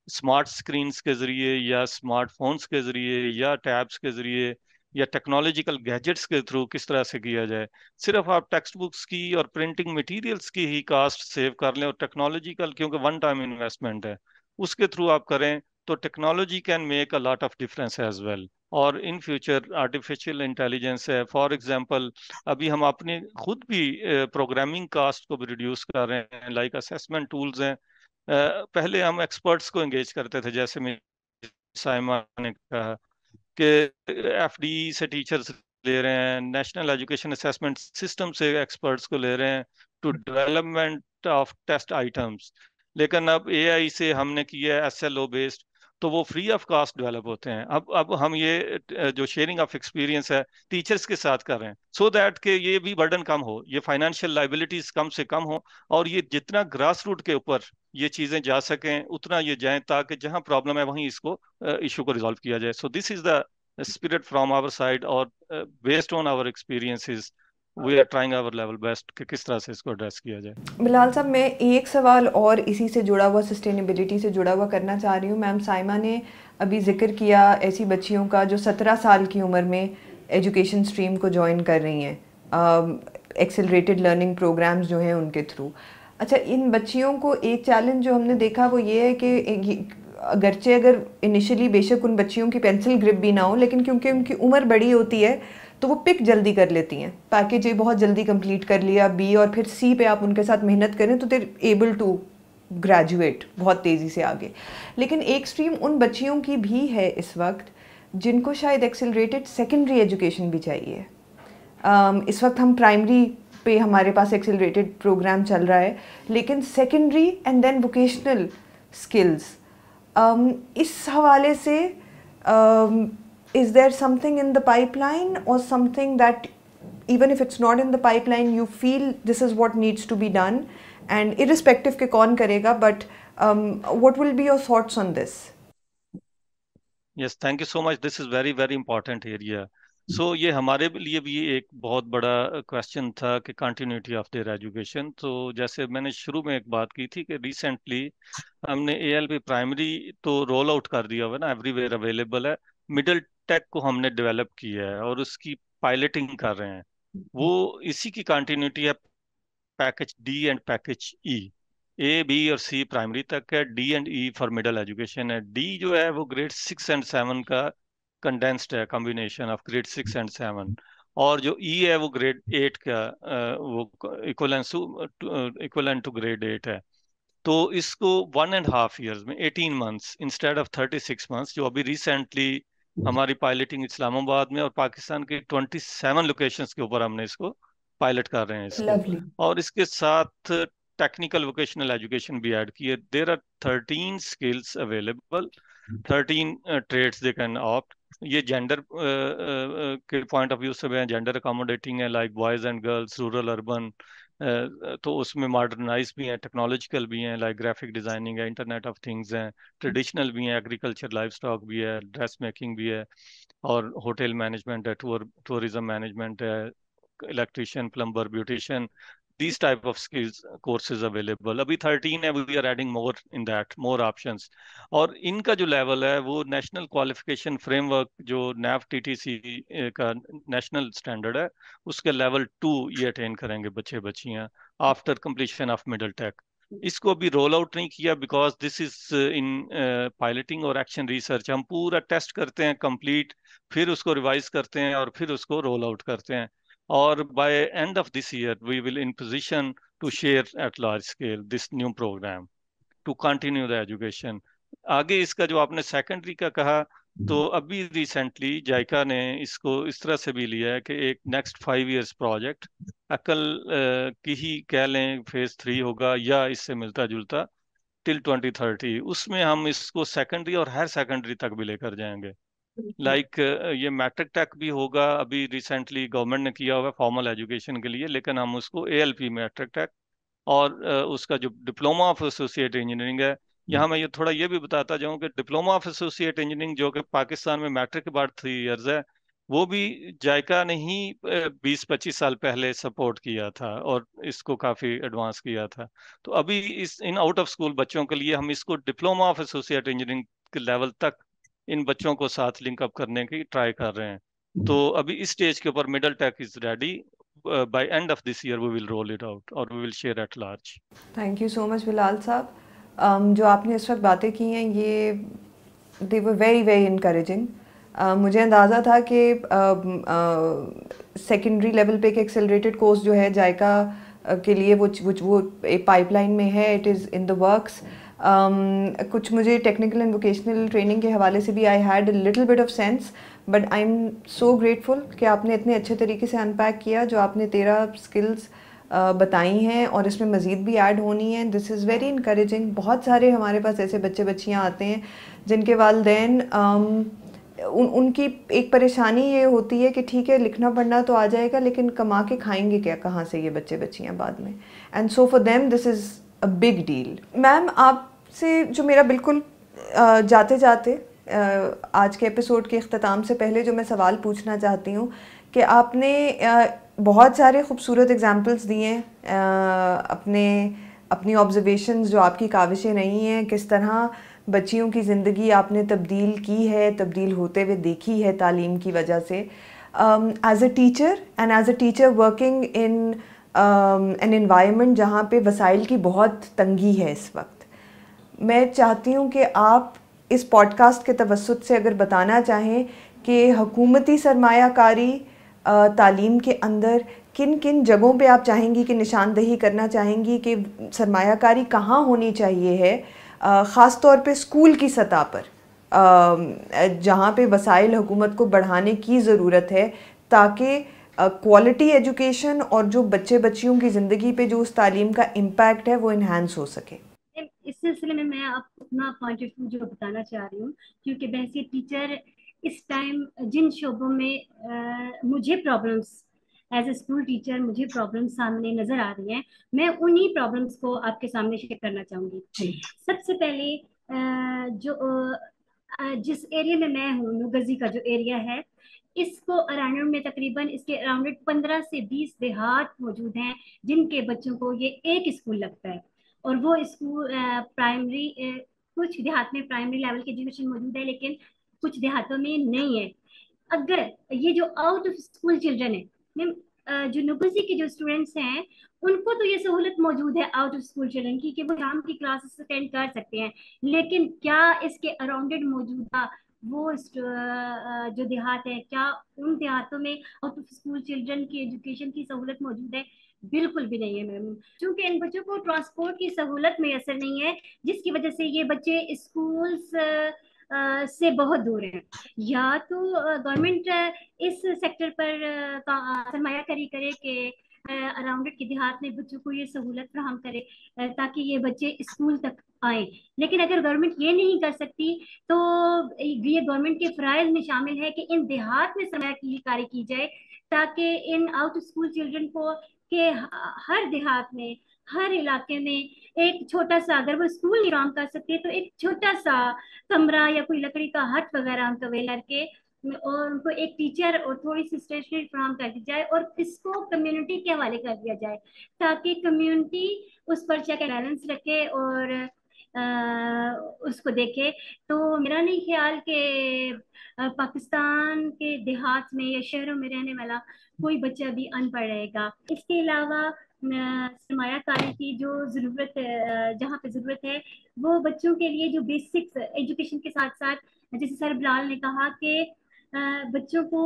स्मार्ट स्क्रीन्स के जरिए या स्मार्टफोन्स के जरिए या टैब्स के जरिए या टेक्नोलॉजिकल गैजेट्स के थ्रू किस तरह से किया जाए। सिर्फ आप टेक्स्ट बुक्स की और प्रिंटिंग मटेरियल्स की ही कास्ट सेव कर लें, और टेक्नोलॉजिकल क्योंकि वन टाइम इन्वेस्टमेंट है, उसके थ्रू आप करें तो technology can make a lot of difference as well. और इन फ्यूचर आर्टिफिशियल इंटेलिजेंस है, फॉर एग्जांपल अभी हम अपने खुद भी प्रोग्रामिंग कास्ट को भी रिड्यूस कर रहे हैं, असेसमेंट टूल्स हैं। पहले हम एक्सपर्ट्स को एंगेज करते थे, जैसे मैं साइमा ने कहा कि एफडी से टीचर्स ले रहे हैं, नेशनल एजुकेशन असेसमेंट सिस्टम से एक्सपर्ट्स को ले रहे हैं to development of test items. लेकिन अब एआई से हमने किया है एसएलओ बेस्ड, तो वो फ्री ऑफ कॉस्ट डेवलप होते हैं। अब हम ये जो शेयरिंग ऑफ एक्सपीरियंस है टीचर्स के साथ कर रहे हैं, सो दैट के ये भी बर्डन कम हो, ये फाइनेंशियल लाइबिलिटीज कम से कम हो, और ये जितना ग्रास रूट के ऊपर ये चीजें जा सकें उतना ये जाएं, ताकि जहां प्रॉब्लम है वहीं इसको इशू को रिजॉल्व किया जाए। सो this is the spirit from our side, और based on our experiences we are trying our level best कि किस तरह से इसको एड्रेस किया जाए। बिलाल साहब, मैं एक सवाल और इसी से जुड़ा हुआ, सस्टेनेबिलिटी से जुड़ा हुआ करना चाह रही हूँ। मैम साइमा ने अभी जिक्र किया ऐसी बच्चियों का जो 17 साल की उम्र में एजुकेशन स्ट्रीम को ज्वाइन कर रही हैं, एक्सेलरेटेड लर्निंग प्रोग्राम्स जो हैं उनके थ्रू। अच्छा, इन बच्चियों को एक चैलेंज जो हमने देखा वो ये है कि अगरचे अगर इनिशियली बेशक उन बच्चियों की पेंसिल ग्रिप भी ना हो, लेकिन क्योंकि उनकी उम्र बड़ी होती है तो वो पिक जल्दी कर लेती हैं, पैकेज ए बहुत जल्दी कंप्लीट कर लिया, बी और फिर सी पे आप उनके साथ मेहनत करें तो देर एबल टू ग्रेजुएट बहुत तेज़ी से आगे। लेकिन एक स्ट्रीम उन बच्चियों की भी है इस वक्त जिनको शायद एक्सेलरेटेड सेकेंडरी एजुकेशन भी चाहिए। इस वक्त हम प्राइमरी पे हमारे पास एक्सेलरेटेड प्रोग्राम चल रहा है, लेकिन secondary and then vocational skills, इस हवाले से is there something in the pipeline or something that even if it's not in the pipeline you feel this is what needs to be done, and irrespective के कौन करेगा, but what will be your thoughts on this? Yes, thank you so much. This is very very important area. So ये हमारे लिए भी एक बहुत बड़ा क्वेश्चन था कि कंटिन्यूटी ऑफ देयर एजुकेशन। तो जैसे मैंने शुरू में एक बात की थी कि रिसेंटली हमने ALP प्राइमरी तो रोल आउट कर दिया हुआ है ना, एवरीवेयर अवेलेबल है। मिडिल टेक को हमने डेवलप किया है और उसकी पायलटिंग कर रहे हैं, वो इसी की कंटिन्यूटी है। Package D and package E, A, B और C प्राइमरी तक है, D and E for middle education है। D जो है वो ग्रेड 6 एंड 7 का कंडेंस्ड है, कॉम्बिनेशन ऑफ ग्रेड 6 एंड 7, और जो E है वो ग्रेड 8 का वो इक्वलेंट टू ग्रेड 8 है। तो इसको 1.5 years में 18 months इंस्टेड ऑफ 36 months, जो अभी रिसेंटली हमारी पायलटिंग इस्लामाबाद में और पाकिस्तान के 27 लोकेशंस के ऊपर हमने इसको पायलट कर रहे हैं इसको। Lovely. और इसके साथ टेक्निकल वोकेशनल एजुकेशन भी ऐड की है। There are 13 skills available, 13 trades they can opt. ये जेंडर के पॉइंट ऑफ व्यू से भी जेंडर अकोमोडेटिंग है, like boys and girls, rural urban, तो उसमें मॉडर्नाइज भी हैं, टेक्नोलॉजिकल भी हैं, लाइक ग्राफिक डिजाइनिंग है, इंटरनेट ऑफ थिंग्स हैं, ट्रेडिशनल भी हैं, एग्रीकल्चर लाइफ स्टॉक भी है, ड्रेस मेकिंग भी है, और होटल मैनेजमेंट है, टूरिज्म मैनेजमेंट है, electrician, plumber, beautician, these type of skills courses available। अभी 13 है, we are adding more in that, more options। और इनका जो लेवल है वो नेशनल क्वालिफिकेशन फ्रेमवर्क जो NAF TTC का नेशनल स्टैंडर्ड है उसके लेवल 2 ये अटेन करेंगे बच्चे बच्चियां after completion of middle tech. इसको अभी रोल आउट नहीं किया because this is in piloting और एक्शन रिसर्च। हम पूरा टेस्ट करते हैं कंप्लीट, फिर उसको रिवाइज करते हैं और फिर उसको रोल आउट करते हैं, और by end of this year we will in position to share at large scale this new program to continue the education। आगे इसका जो आपने सेकेंडरी का कहा, तो अभी रिसेंटली जायका ने इसको इस तरह से भी लिया है कि एक नेक्स्ट 5 years प्रोजेक्ट अकल की ही कह लें, फेज 3 होगा या इससे मिलता जुलता टिल 2030, उसमें हम इसको सेकेंडरी और हायर सेकेंडरी तक भी लेकर जाएंगे। लाइक ये मैट्रिक टेक भी होगा, अभी रिसेंटली गवर्नमेंट ने किया हुआ फॉर्मल एजुकेशन के लिए, लेकिन हम उसको ALP मैट्रिक टेक और उसका जो डिप्लोमा ऑफ एसोसिएट इंजीनियरिंग है। यहाँ मैं ये थोड़ा ये भी बताता जाऊँ कि डिप्लोमा ऑफ एसोसिएट इंजीनियरिंग जो कि पाकिस्तान में मैट्रिक के बाद 3 years है, वो भी जायका ने ही 20-25 साल पहले सपोर्ट किया था और इसको काफ़ी एडवांस किया था। तो अभी इस इन आउट ऑफ स्कूल बच्चों के लिए हम इसको डिप्लोमा ऑफ एसोसिएट इंजीनियरिंग के लेवल तक इन बच्चों को साथ लिंक अप करने की ट्राई कर रहे हैं। तो अभी इस स्टेज के ऊपर middle tech is ready, by end of this year we will roll it out और we will share at large. Thank you so much Bilal sahab. जो आपने इस वक्त बातें की हैं ये they were very very encouraging. मुझे अंदाज़ा था कि सेकेंडरी लेवल पे एक एक्सेलरेटेड कोर्स जो है जायका के लिए वो एक पाइपलाइन में है, it is in the works. कुछ मुझे टेक्निकल एंड वोकेशनल ट्रेनिंग के हवाले से भी I had a little bit of sense, but I am so grateful कि आपने इतने अच्छे तरीके से अनपैक किया। जो आपने 13 स्किल्स बताई हैं और इसमें मज़ीद भी ऐड होनी है। This is very encouraging. बहुत सारे हमारे पास ऐसे बच्चे बच्चियाँ आते हैं जिनके वालिदैन उनकी एक परेशानी ये होती है कि ठीक है लिखना पढ़ना तो आ जाएगा, लेकिन कमा के खाएंगे क्या, कहाँ से ये बच्चे बच्चियाँ बाद में। And so for them this is a big deal. Ma'am, आपसे जो मेरा बिल्कुल जाते जाते आज के एपिसोड के अख्ताम से पहले जो मैं सवाल पूछना चाहती हूँ कि आपने बहुत सारे ख़ूबसूरत एग्ज़ाम्पल्स दिए हैं अपनी ऑब्ज़र्वेशंस जो आपकी काविशें नहीं हैं, किस तरह बच्चियों की ज़िंदगी आपने तब्दील की है, तब्दील होते हुए देखी है तालीम की वजह से। As a teacher and as a teacher working in an environment जहाँ पे वसाइल की बहुत तंगी है इस वक्त, मैं चाहती हूँ कि आप इस पॉडकास्ट के तवस्सुत से अगर बताना चाहें कि हुकूमती सरमायाकारी तालीम के अंदर किन किन जगहों पे आप चाहेंगी कि निशानदही करना चाहेंगी कि सरमायाकारी कहाँ होनी चाहिए है, ख़ास तौर पे स्कूल की सतह पर जहाँ पे वसाइल हुकूमत को बढ़ाने की ज़रूरत है ताकि क्वालिटी एजुकेशन और जो बच्चे बच्चियों की ज़िंदगी पे जो उस तालीम का इम्पैक्ट है वो इन्हांस हो सके। इस सिलसिले में मैं आपको अपना पॉइंट ऑफ व्यू जो बताना चाह रही हूँ, क्योंकि वैसे टीचर इस टाइम जिन शोबों में मुझे problems as a school teacher मुझे प्रॉब्लम्स सामने नजर आ रही हैं, मैं उन्हीं प्रॉब्लम्स को आपके सामने शेयर करना चाहूंगी। सबसे पहले जिस एरिया में मैं हूँ, नुगजी का जो एरिया है, इसको अराउंड में तकरीबन इसके अराउंड 15 से 20 देहात मौजूद हैं जिनके बच्चों को ये एक स्कूल लगता है। और वो स्कूल प्राइमरी कुछ देहात में प्राइमरी लेवल की एजुकेशन मौजूद है, लेकिन कुछ देहातों में नहीं है। अगर ये जो आउट ऑफ स्कूल चिल्ड्रन है, जो नुगजी के जो स्टूडेंट्स हैं, उनको तो ये सहूलत मौजूद है आउट ऑफ स्कूल चिल्ड्रन की कि वो शाम की क्लासेस अटेंड कर सकते हैं, लेकिन क्या इसके अराउंडेड मौजूदा वो जो देहात है, क्या उन देहातों में आउट ऑफ स्कूल चिल्ड्रन की एजुकेशन की सहूलत मौजूद है? बिल्कुल भी नहीं है मैम, क्योंकि इन बच्चों को ट्रांसपोर्ट की सहूलत मैसर नहीं है, जिसकी वजह से ये बच्चे स्कूल्स से बहुत दूर हैं। या तो गवर्नमेंट इस सेक्टर पर सरमायाकारी करे कि अराउंडेड के देहात में बच्चों को ये सहूलत फराहम करे ताकि ये बच्चे स्कूल तक आए। लेकिन अगर गवर्नमेंट ये नहीं कर सकती तो ये गवर्नमेंट के फ़राइज़ में शामिल है कि इन देहात में सरमायाकारी की जाए, ताकि इन आउट स्कूल चिल्ड्रन को के हर देहात में, हर इलाके में एक छोटा सा, अगर वो स्कूल नहीं काम कर सकते तो एक छोटा सा कमरा या कोई लकड़ी का हट वगैरह उनका वे करके और उनको एक टीचर और थोड़ी सी स्टेशनरी फराहम कर दी जाए और इसको कम्युनिटी के हवाले कर दिया जाए, ताकि कम्युनिटी उस पर चेक एंड बैलेंस रखे और उसको देखे। तो मेरा नहीं ख्याल कि पाकिस्तान के देहात में या शहरों में रहने वाला कोई बच्चा भी अनपढ़ रहेगा। इसके अलावा सरमायाकारी की जो ज़रूरत जहाँ पे ज़रूरत है, वो बच्चों के लिए जो बेसिक्स एजुकेशन के साथ साथ, जैसे सर बिलाल ने कहा कि बच्चों को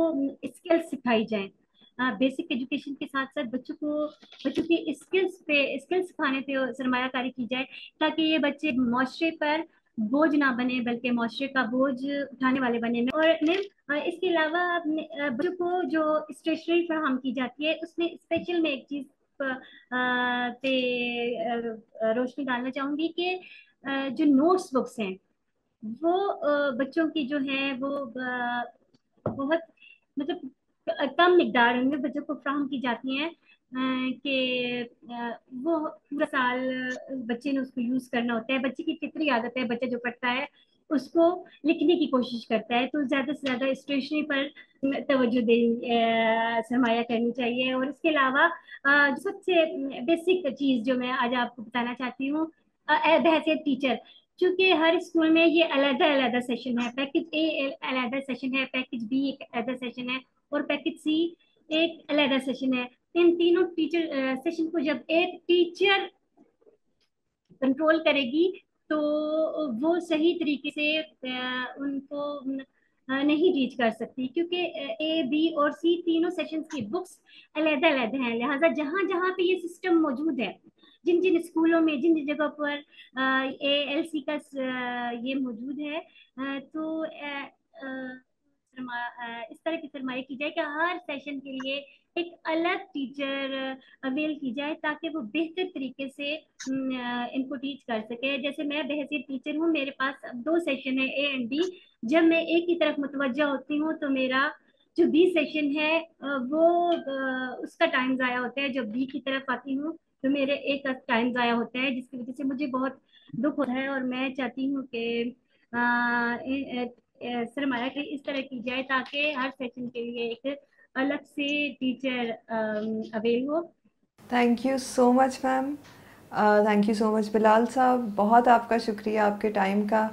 स्किल्स सिखाई जाए। बेसिक एजुकेशन के साथ साथ बच्चों की स्किल्स सिखाने पे सरमायाकारी की जाए, ताकि ये बच्चे माशरे पर बोझ ना बने बल्कि माशरे का बोझ उठाने वाले बने। और इसके अलावा बच्चों को जो स्टेशनरी फराहम की जाती है उसमें स्पेशल में एक चीज पे रोशनी डालना चाहूंगी कि जो नोट्स बुक्स हैं वो बच्चों की जो है वो बहुत मतलब कम मिकदार में बच्चों को फ्राहम की जाती हैं कि वो पूरा साल बच्चे ने उसको यूज करना होता है। बच्चे की फितरी आदत है, बच्चा जो पढ़ता है उसको लिखने की कोशिश करता है, तो ज्यादा से ज्यादा स्टेशनरी पर तवज्जो दे सरमाया करनी चाहिए। और इसके अलावा सबसे बेसिक चीज जो मैं आज आपको बताना चाहती हूँ, बहैसियत टीचर, क्योंकि हर स्कूल में ये अलग अलग सेशन है। पैकेज ए अलग सेशन है, पैकेज बी एक अलग सेशन है और पैकेज सी एक अलग सेशन है। इन तीनों टीचर सेशन को जब एक टीचर कंट्रोल करेगी तो वो सही तरीके से उनको नहीं टीच कर सकती, क्योंकि ए बी और सी तीनों सेशंस की बुक्स अलग अलग हैं। लिहाजा जहाँ जहाँ पे ये सिस्टम मौजूद है, जिन जिन स्कूलों में जिन जिन जगह पर ALC का ये मौजूद है, तो इस तरह की सरमाई की जाए कि हर सेशन के लिए एक अलग टीचर अवेल की जाए, ताकि वो बेहतर तरीके से इनको टीच कर सके। जैसे मैं बहैसियत टीचर हूँ, मेरे पास 2 सेशन है ए एंड बी। जब मैं एक ही तरफ मुतवज्जा होती हूँ तो मेरा जो बी सेशन है वो उसका टाइम ज़ाया होता है। जब बी की तरफ आती हूँ तो मेरे एक टाइम ज़ाया होता है, जिसकी वजह से मुझे बहुत दुख होता है। और मैं चाहती हूँ कि सरमाया इस तरह की जाए ताकि हर सेशन के लिए एक अलग से टीचर अवेल हो। Thank you so much ma'am, thank you so much Bilal साहब, बहुत आपका शुक्रिया आपके टाइम का,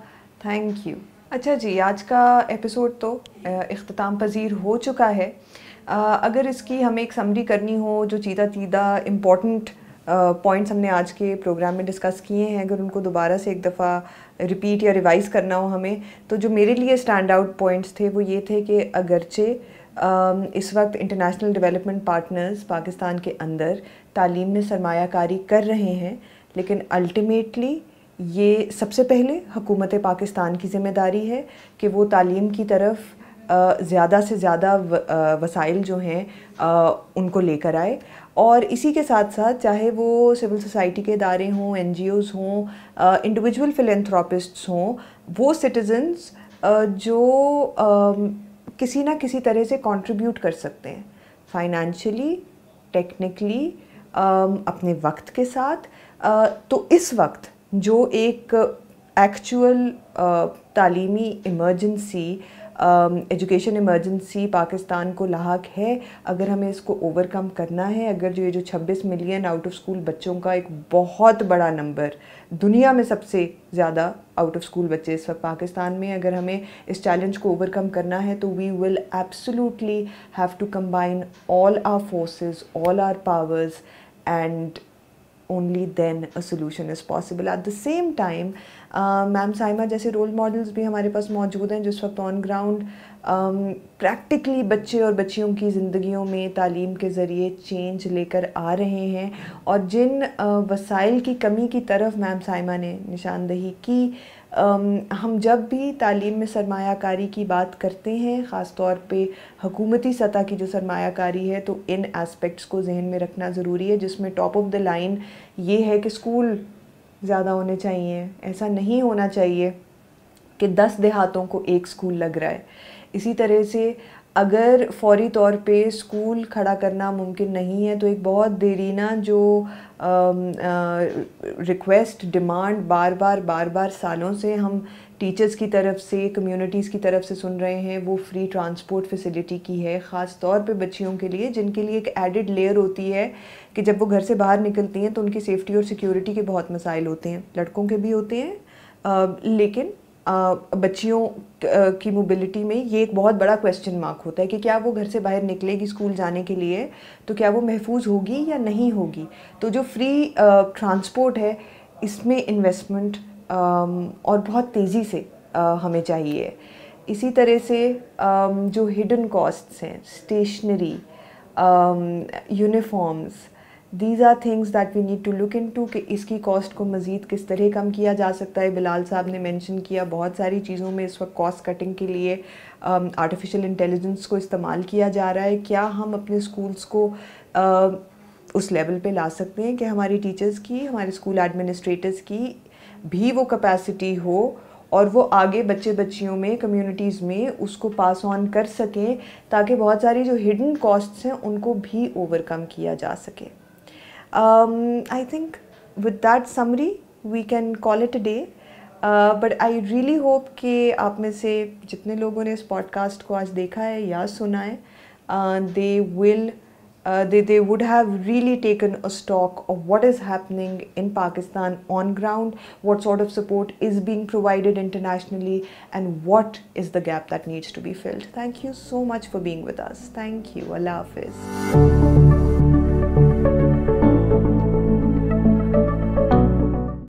थैंक यू। अच्छा जी, आज का एपिसोड तो इख्तिताम पजीर हो चुका है। अगर इसकी हमें एक समरी करनी हो, जो चीदा चीदा इम्पॉर्टेंट पॉइंट्स हमने आज के प्रोग्राम में डिस्कस किए हैं, अगर उनको दोबारा से एक दफ़ा रिपीट या रिवाइज़ करना हो हमें, तो जो मेरे लिए स्टैंड आउट पॉइंट्स थे वो ये थे कि अगरचे इस वक्त इंटरनेशनल डेवलपमेंट पार्टनर्स पाकिस्तान के अंदर तालीम में सरमायाकारी कर रहे हैं, लेकिन अल्टीमेटली ये सबसे पहले हुकूमत पाकिस्तान की ज़िम्मेदारी है कि वो तालीम की तरफ ज़्यादा से ज़्यादा वसाइल जो हैं उनको लेकर आए। और इसी के साथ साथ चाहे वो सिविल सोसाइटी के इदारे हों, NGOs हों, इंडिविजुअल फिलेंथ्रोपिस्ट्स हों, वो सिटीज़न्स जो किसी ना किसी तरह से कंट्रीब्यूट कर सकते हैं फाइनेंशियली, टेक्निकली, अपने वक्त के साथ। तो इस वक्त जो एक एक्चुअल तालीमी इमरजेंसी, एजुकेशन इमरजेंसी पाकिस्तान को लाहक है, अगर हमें इसको ओवरकम करना है, अगर जो ये जो 26 मिलियन आउट ऑफ स्कूल बच्चों का एक बहुत बड़ा नंबर, दुनिया में सबसे ज़्यादा आउट ऑफ स्कूल बच्चे इस वक्त पाकिस्तान में, अगर हमें इस चैलेंज को ओवरकम करना है तो we will absolutely have to combine all our forces, all our powers, and only then a solution is possible. At the same time, ma'am Saima जैसे रोल मॉडल्स भी हमारे पास मौजूद हैं जिस वक्त ऑन ग्राउंड प्रैक्टिकली बच्चे और बच्चियों की ज़िंदगियों में तालीम के ज़रिए चेंज लेकर आ रहे हैं, और जिन वसाइल की कमी की तरफ मैम साइमा ने निशानदही की। हम जब भी तालीम में सरमायाकारी की बात करते हैं, ख़ास तौर पे हुकूमती सतह की जो सरमायाकारी है, तो इन एस्पेक्ट्स को जहन में रखना ज़रूरी है, जिसमें टॉप ऑफ द लाइन ये है कि स्कूल ज़्यादा होने चाहिए। ऐसा नहीं होना चाहिए कि 10 देहातों को एक स्कूल लग रहा है। इसी तरह से अगर फौरी तौर पे स्कूल खड़ा करना मुमकिन नहीं है, तो एक बहुत देरीना जो रिक्वेस्ट, डिमांड बार बार सालों से हम टीचर्स की तरफ से, कम्युनिटीज़ की तरफ से सुन रहे हैं, वो फ्री ट्रांसपोर्ट फैसिलिटी की है, ख़ास तौर पे बच्चियों के लिए, जिनके लिए एक एडिड लेयर होती है कि जब वो घर से बाहर निकलती हैं तो उनकी सेफ्टी और सिक्योरिटी के बहुत मसाइल होते हैं, लड़कों के भी होते हैं, लेकिन बच्चियों की मोबिलिटी में ये एक बहुत बड़ा क्वेश्चन मार्क होता है कि क्या वो घर से बाहर निकलेगी स्कूल जाने के लिए, तो क्या वो महफूज होगी या नहीं होगी। तो जो फ्री ट्रांसपोर्ट है, इसमें इन्वेस्टमेंट और बहुत तेज़ी से हमें चाहिए। इसी तरह से जो हिडन कॉस्ट्स हैं, stationery, uniforms, these are things that we need to look into कि इसकी कॉस्ट को मज़ीद किस तरह कम किया जा सकता है। बिलाल साहब ने मेंशन किया बहुत सारी चीज़ों में इस वक्त कॉस्ट कटिंग के लिए आर्टिफिशियल इंटेलिजेंस को इस्तेमाल किया जा रहा है। क्या हम अपने स्कूल्स को उस लेवल पे ला सकते हैं कि हमारी टीचर्स की, हमारे स्कूल एडमिनिस्ट्रेटर्स की भी वो कैपेसिटी हो और वो आगे बच्चे बच्चियों में, कम्युनिटीज़ में उसको पास ऑन कर सकें, ताकि बहुत सारी जो हिडन कॉस्ट्स हैं उनको भी ओवरकम किया जा सके। I think with that summary we can call it a day, but I really hope कि आप में से जितने लोगों ने इस पॉडकास्ट को आज देखा है या सुना है, they would have really taken a stock of what is happening in Pakistan on ground, what sort of support is being provided internationally, and what is the gap that needs to be filled. Thank you so much for being with us. Thank you. Allah Hafiz.